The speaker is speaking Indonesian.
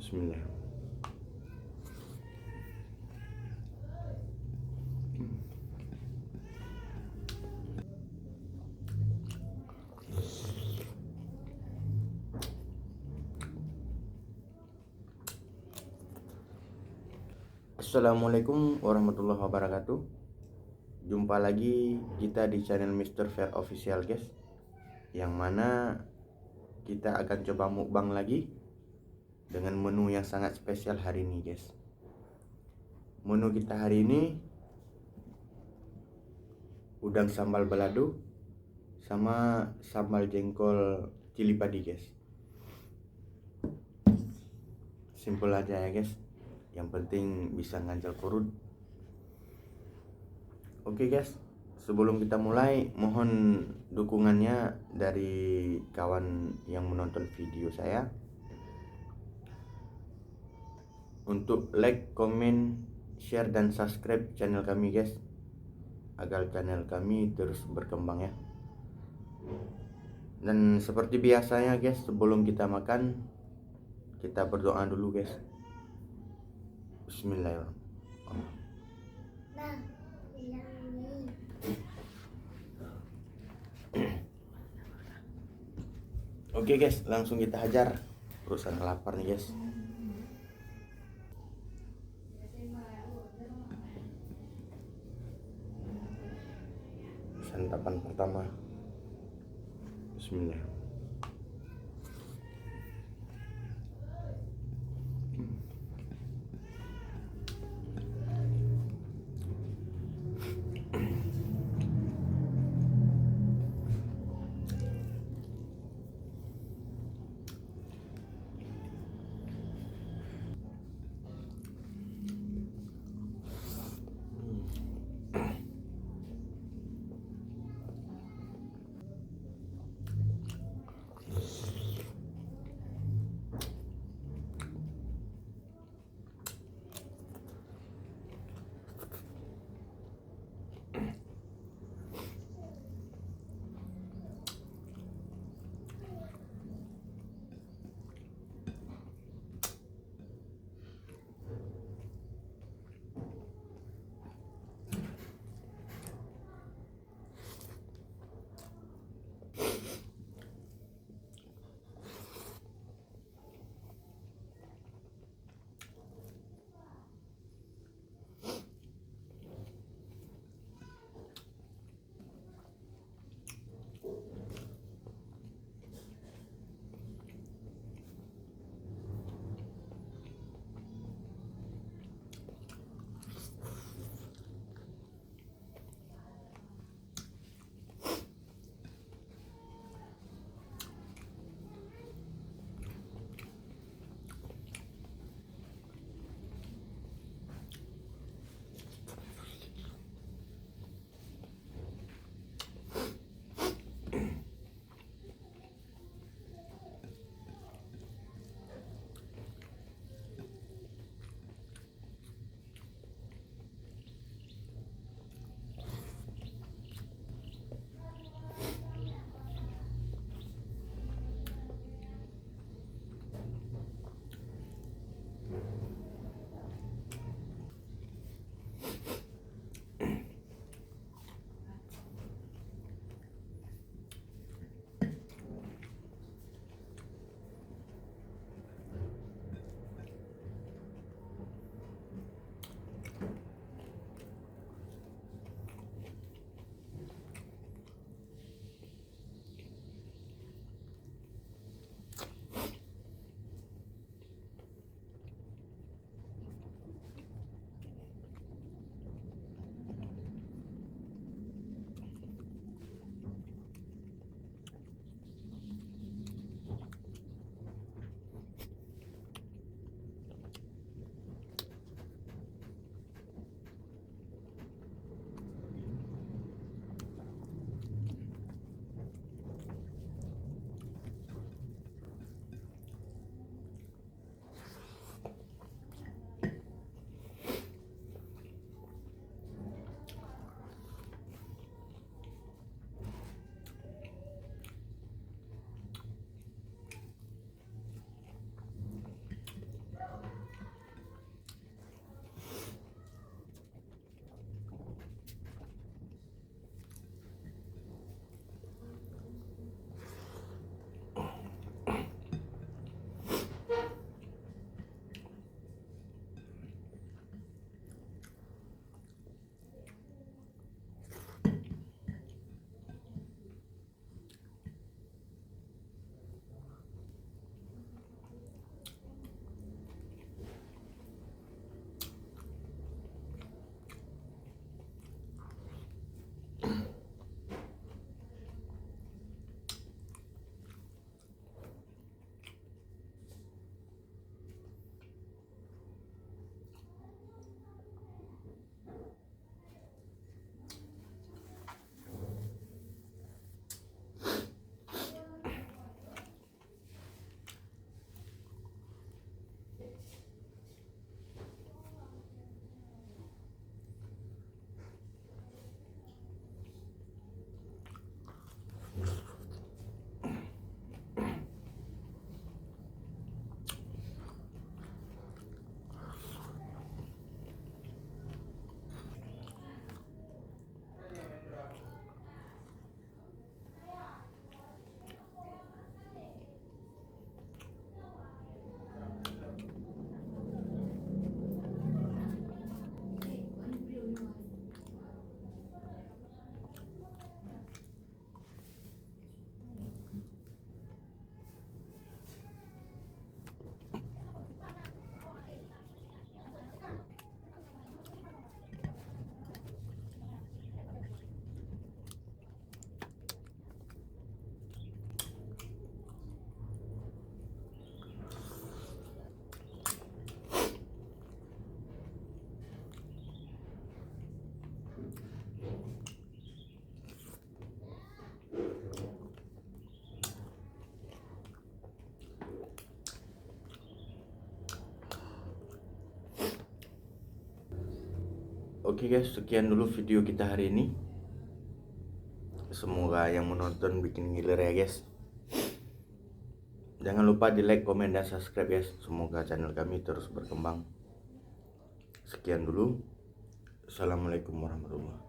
Bismillah. Assalamualaikum warahmatullahi wabarakatuh. Jumpa lagi kita di channel Mr. Fair Official, guys. Yang mana kita akan coba mukbang lagi dengan menu yang sangat spesial hari ini, guys. Menu kita hari ini udang sambal balado sama sambal jengkol cili padi, guys. Simple aja ya, guys. Yang penting bisa ngancal perut. Oke, guys. Sebelum kita mulai, mohon dukungannya dari kawan yang menonton video saya untuk like, comment, share, dan subscribe channel kami, guys, agar channel kami terus berkembang ya. Dan seperti biasanya, guys, sebelum kita makan, kita berdoa dulu, guys. Bismillahirrahmanirrahim. Oke, guys, langsung kita hajar. Urusan lapar nih, guys. Santapan pertama. Bismillah. Oke guys, sekian dulu video kita hari ini. Semoga yang menonton bikin ngiler ya guys. Jangan lupa di like, komen, dan subscribe guys. Semoga channel kami terus berkembang. Sekian dulu. Assalamualaikum warahmatullahi wabarakatuh.